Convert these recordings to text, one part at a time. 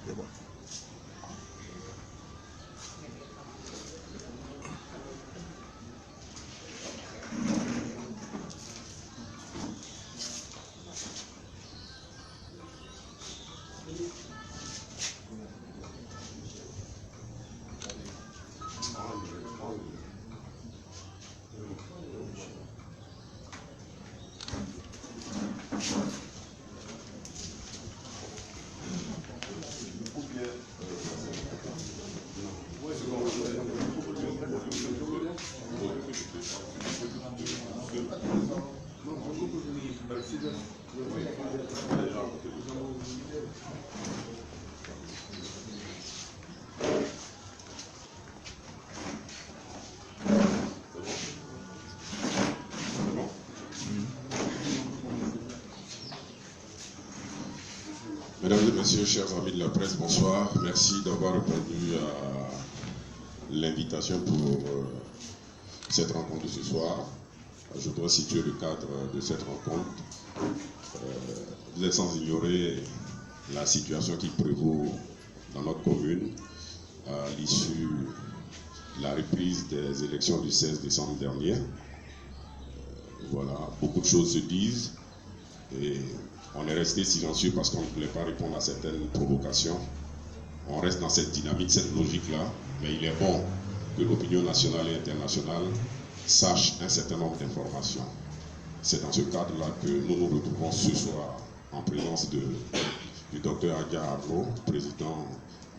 C'est bon. Mesdames et messieurs, chers amis de la presse, bonsoir. Merci d'avoir répondu à l'invitation pour cette rencontre de ce soir. Je dois situer le cadre de cette rencontre. Vous êtes sans ignorer la situation qui prévaut dans notre commune à l'issue de la reprise des élections du 16 décembre dernier. Voilà, beaucoup de choses se disent et on est resté silencieux parce qu'on ne voulait pas répondre à certaines provocations. On reste dans cette dynamique, cette logique-là, mais il est bon que l'opinion nationale et internationale sache un certain nombre d'informations. C'est dans ce cadre-là que nous nous retrouvons ce soir en présence du docteur Adia Arnaud, président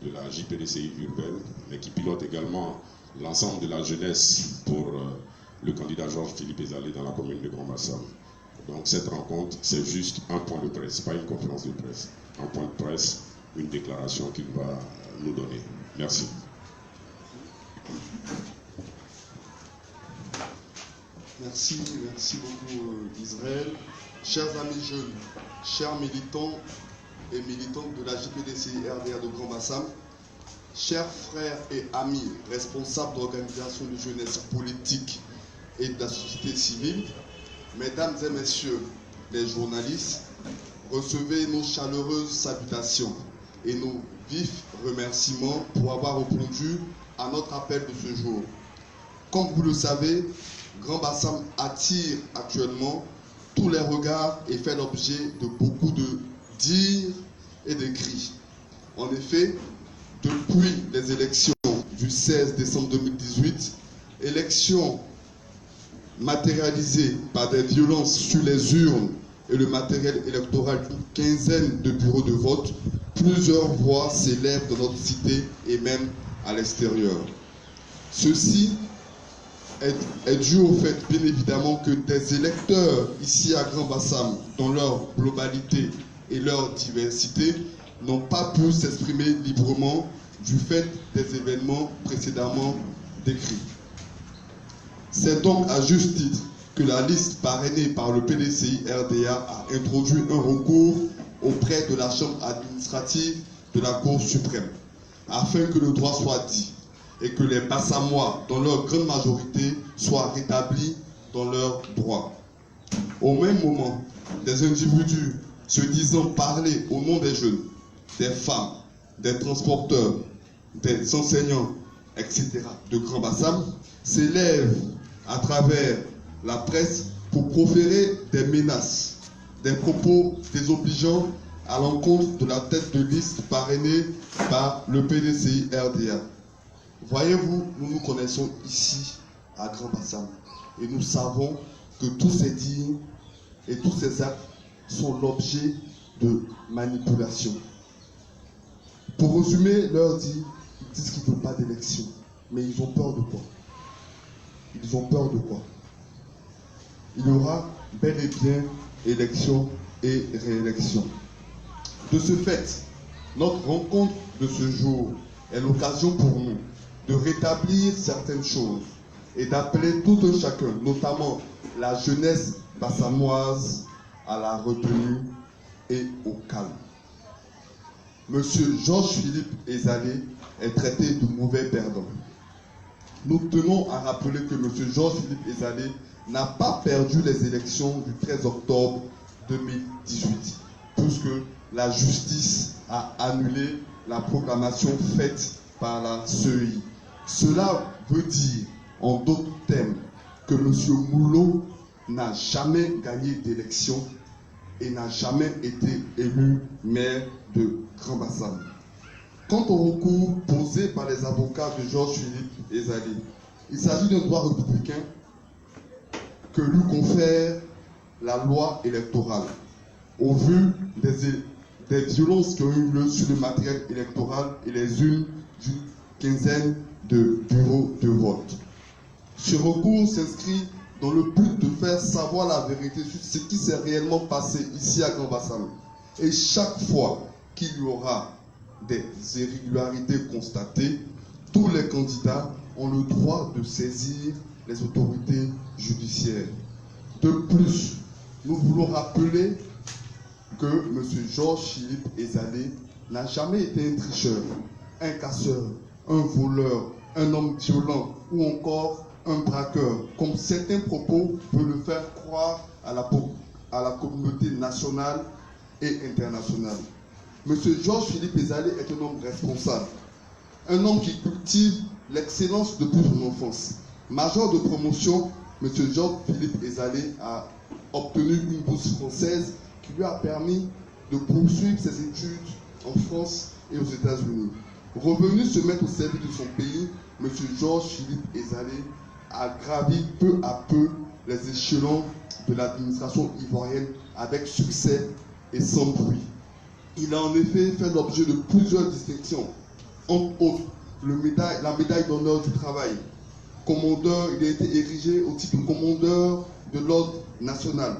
de la JPDCI urbaine, mais qui pilote également l'ensemble de la jeunesse pour le candidat Georges-Philippe Ezalé dans la commune de Grand-Bassam. Donc cette rencontre, c'est juste un point de presse, pas une conférence de presse. Un point de presse, une déclaration qu'il va nous donner. Merci. Merci beaucoup Israël. Chers amis jeunes, chers militants et militantes de la JPDCI RDA de Grand-Bassam, chers frères et amis responsables d'organisations de jeunesse politique et de la société civile, mesdames et messieurs les journalistes, recevez nos chaleureuses salutations et nos vifs remerciements pour avoir répondu à notre appel de ce jour. Comme vous le savez, Grand-Bassam attire actuellement tous les regards et fait l'objet de beaucoup de dires et de cris. En effet, depuis les élections du 16 décembre 2018, élections matérialisées par des violences sur les urnes et le matériel électoral d'une quinzaine de bureaux de vote, plusieurs voix s'élèvent dans notre cité et même à l'extérieur. Ceci est dû au fait, bien évidemment, que des électeurs ici à Grand-Bassam, dans leur globalité et leur diversité, n'ont pas pu s'exprimer librement du fait des événements précédemment décrits. C'est donc à juste titre que la liste parrainée par le PDCI RDA a introduit un recours auprès de la Chambre administrative de la Cour suprême, afin que le droit soit dit et que les Bassamois, dans leur grande majorité, soient rétablis dans leurs droits. Au même moment, des individus se disant parler au nom des jeunes, des femmes, des transporteurs, des enseignants, etc. de Grand-Bassam s'élèvent à travers la presse pour proférer des menaces, des propos désobligeants à l'encontre de la tête de liste parrainée par le PDCI RDA. Voyez-vous, nous nous connaissons ici à Grand-Bassam et nous savons que tous ces dires et tous ces actes sont l'objet de manipulation. Pour résumer, leur dit, ils disent qu'ils ne veulent pas d'élection, mais ils ont peur de quoi? Ils ont peur de quoi? Il y aura bel et bien élection et réélection. De ce fait, notre rencontre de ce jour est l'occasion pour nous de rétablir certaines choses et d'appeler tout un chacun, notamment la jeunesse bassamoise, à la retenue et au calme. Monsieur Georges-Philippe Ezalé est traité de mauvais perdant. Nous tenons à rappeler que monsieur Georges-Philippe Ezalé n'a pas perdu les élections du 13 octobre 2018, puisque la justice a annulé la proclamation faite par la CEI. Cela veut dire, en d'autres termes, que M. Moulot n'a jamais gagné d'élection et n'a jamais été élu maire de Grand Bassam. Quant au recours posé par les avocats de Georges-Philippe Ezali, il s'agit d'un droit républicain que lui confère la loi électorale. Au vu des violences qui ont eu lieu sur le matériel électoral et les unes d'une quinzaine de bureaux de vote. Ce recours s'inscrit dans le but de faire savoir la vérité sur ce qui s'est réellement passé ici à Grand Bassam. Et chaque fois qu'il y aura des irrégularités constatées, tous les candidats ont le droit de saisir les autorités judiciaires. De plus, nous voulons rappeler que M. Georges-Philippe Ezali n'a jamais été un tricheur, un casseur, un voleur, un homme violent ou encore un braqueur, comme certains propos veulent le faire croire à la communauté nationale et internationale. M. Georges-Philippe Ezali est un homme responsable, un homme qui cultive l'excellence depuis son enfance. Major de promotion, M. Georges-Philippe Ezali a obtenu une bourse française qui lui a permis de poursuivre ses études en France et aux États-Unis. Revenu se mettre au service de son pays, M. Georges-Philippe Ezali a gravi peu à peu les échelons de l'administration ivoirienne avec succès et sans bruit. Il a en effet fait l'objet de plusieurs distinctions, entre autres la médaille d'honneur du travail. Commandeur, il a été érigé au titre de commandeur de l'ordre national.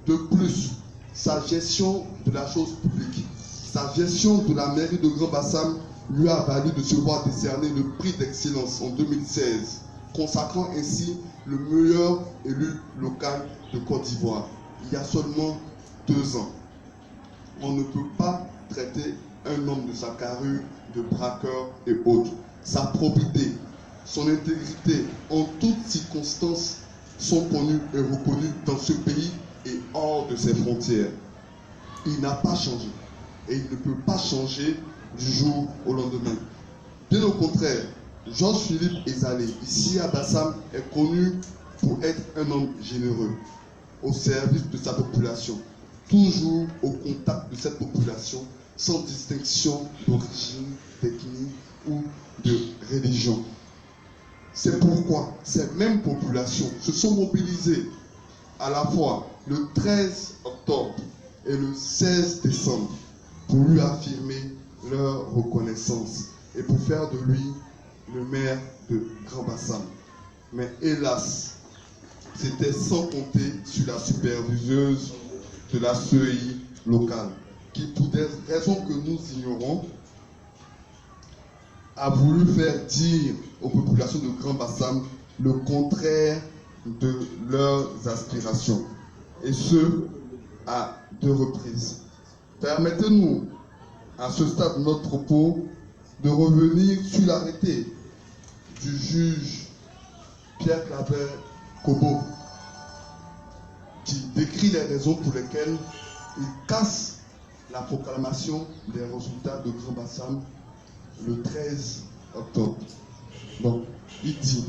De plus, sa gestion de la chose publique, sa gestion de la mairie de Grand Bassam lui a valu de se voir décerner le prix d'excellence en 2016, consacrant ainsi le meilleur élu local de Côte d'Ivoire, il y a seulement 2 ans. On ne peut pas traiter un homme de sa carrure de braqueur et autres. Sa probité, son intégrité, en toutes circonstances, sont connues et reconnues dans ce pays et hors de ses frontières. Il n'a pas changé et il ne peut pas changer du jour au lendemain. Bien au contraire, Georges-Philippe Ezali, ici à Bassam, est connu pour être un homme généreux, au service de sa population, toujours au contact de cette population, sans distinction d'origine, d'ethnie ou de religion. C'est pourquoi ces mêmes populations se sont mobilisées à la fois le 13 octobre et le 16 décembre pour lui affirmer leur reconnaissance et pour faire de lui le maire de Grand Bassam. Mais hélas, c'était sans compter sur la superviseuse de la CEI locale, qui, pour des raisons que nous ignorons, a voulu faire dire aux populations de Grand Bassam le contraire de leurs aspirations, et ce, à 2 reprises. Permettez-nous, à ce stade de notre propos, de revenir sur l'arrêté du juge Pierre Claver-Kobo, qui décrit les raisons pour lesquelles il casse la proclamation des résultats de Grand Bassam le 13 octobre. Donc, il dit,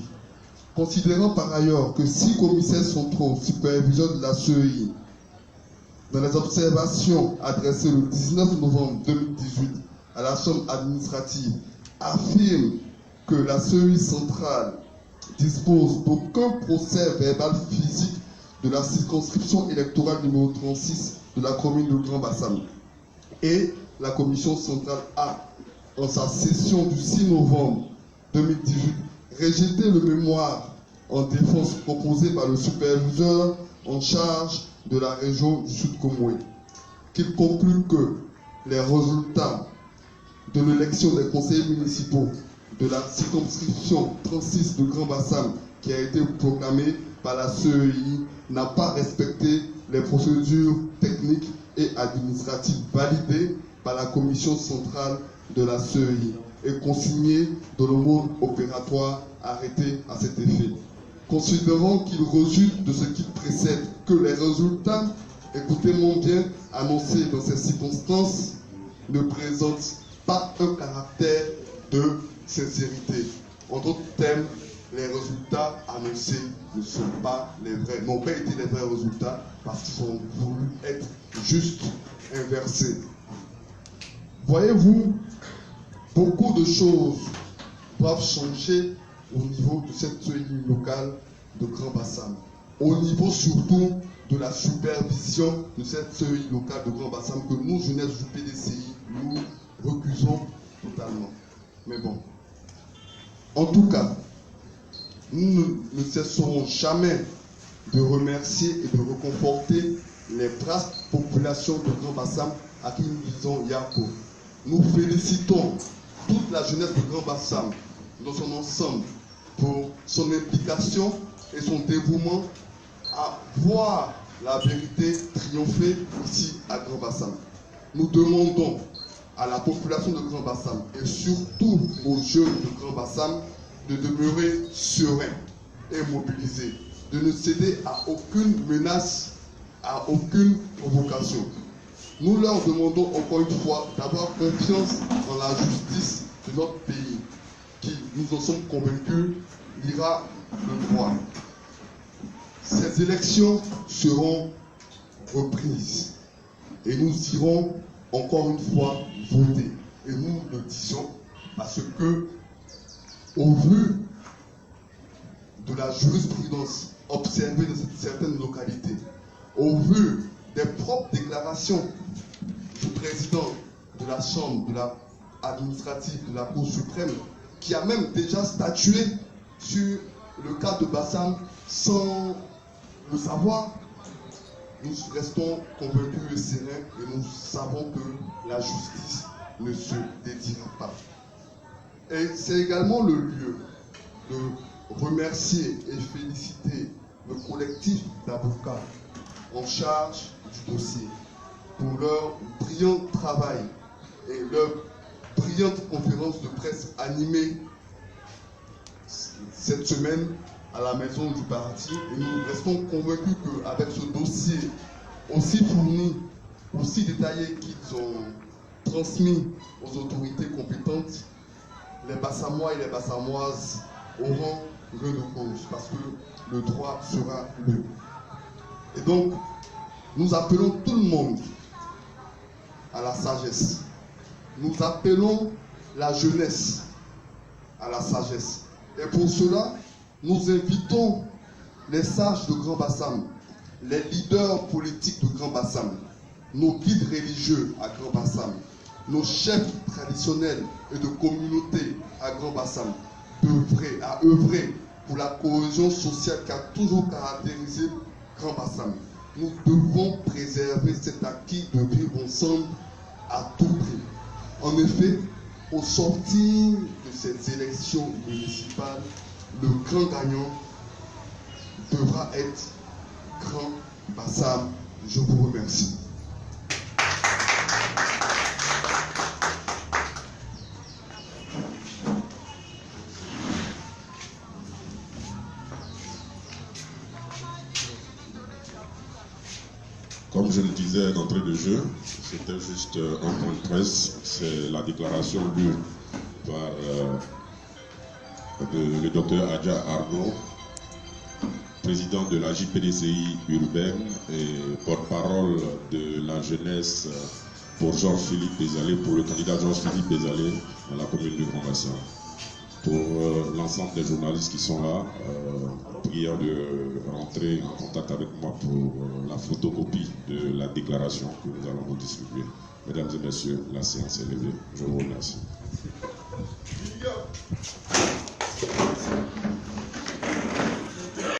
considérant par ailleurs que 6 commissaires centraux superviseurs de la CEI, dans les observations adressées le 19 novembre 2018 à la Chambre administrative, affirment que la CEI centrale dispose d'aucun procès verbal physique de la circonscription électorale numéro 36 de la commune de Grand Bassam. Et la commission centrale a, en sa session du 6 novembre 2018, rejeté le mémoire en défense proposé par le superviseur en charge de la région du Sud-Comoué, qu'il conclut que les résultats de l'élection des conseillers municipaux de la circonscription 36 de Grand Bassam, qui a été proclamée par la CEI, n'a pas respecté les procédures techniques et administratives validées par la commission centrale de la CEI et consignées dans le mode opératoire arrêté à cet effet. Considérant qu'il résulte de ce qui précède que les résultats, écoutez-moi bien, annoncés dans ces circonstances ne présente pas un caractère de sincérité. En d'autres termes, les résultats annoncés ne sont pas les vrais, n'ont pas été les vrais résultats parce qu'ils ont voulu être juste inversés. Voyez-vous, beaucoup de choses doivent changer au niveau de cette ligne locale de Grand Bassam. Au niveau surtout de la supervision de cette seuil locale de Grand Bassam que nous, jeunesse du PDCI, nous recusons totalement. Mais bon, en tout cas, nous ne cesserons jamais de remercier et de réconforter les brasses populations de Grand Bassam à qui nous disons Yako. Nous félicitons toute la jeunesse de Grand Bassam dans son ensemble pour son implication et son dévouement à voir la vérité triompher ici à Grand Bassam. Nous demandons à la population de Grand Bassam et surtout aux jeunes de Grand Bassam de demeurer sereins et mobilisés, de ne céder à aucune menace, à aucune provocation. Nous leur demandons encore une fois d'avoir confiance dans la justice de notre pays, qui, nous en sommes convaincus, lira le droit. Ces élections seront reprises et nous irons encore une fois voter. Et nous le disons parce que, au vu de la jurisprudence observée dans certaines localités, au vu des propres déclarations du président de la Chambre administrative de la Cour suprême, qui a même déjà statué sur le cas de Bassam sans le savoir, nous restons convaincus et sereins et nous savons que la justice ne se dédiera pas. Et c'est également le lieu de remercier et féliciter le collectif d'avocats en charge du dossier pour leur brillant travail et leur brillante conférence de presse animée cette semaine à la maison du parti. Et nous restons convaincus qu'avec ce dossier aussi fourni, aussi détaillé qu'ils ont transmis aux autorités compétentes, les Bassamois et les Bassamoises auront gain de cause parce que le droit sera lu. Et donc, nous appelons tout le monde à la sagesse. Nous appelons la jeunesse à la sagesse. Et pour cela, nous invitons les sages de Grand Bassam, les leaders politiques de Grand Bassam, nos guides religieux à Grand Bassam, nos chefs traditionnels et de communauté à Grand Bassam, à œuvrer pour la cohésion sociale qui a toujours caractérisé Grand Bassam. Nous devons préserver cet acquis de vivre ensemble à tout prix. En effet, au sortir de ces élections municipales, le grand gagnant devra être Grand Bassam. Je vous remercie. Comme je le disais d'entrée de jeu, c'était juste un point de presse. C'est la déclaration lue par le docteur Adja Arnaud, président de la JPDCI urbaine et porte-parole de la jeunesse pour Georges-Philippe Bézalé, pour le candidat Georges-Philippe Bézalé dans la commune de Grand Bassam. Pour l'ensemble des journalistes qui sont là, prière de rentrer en contact avec moi pour la photocopie de la déclaration que nous allons vous distribuer. Mesdames et messieurs, la séance est levée. Je vous remercie.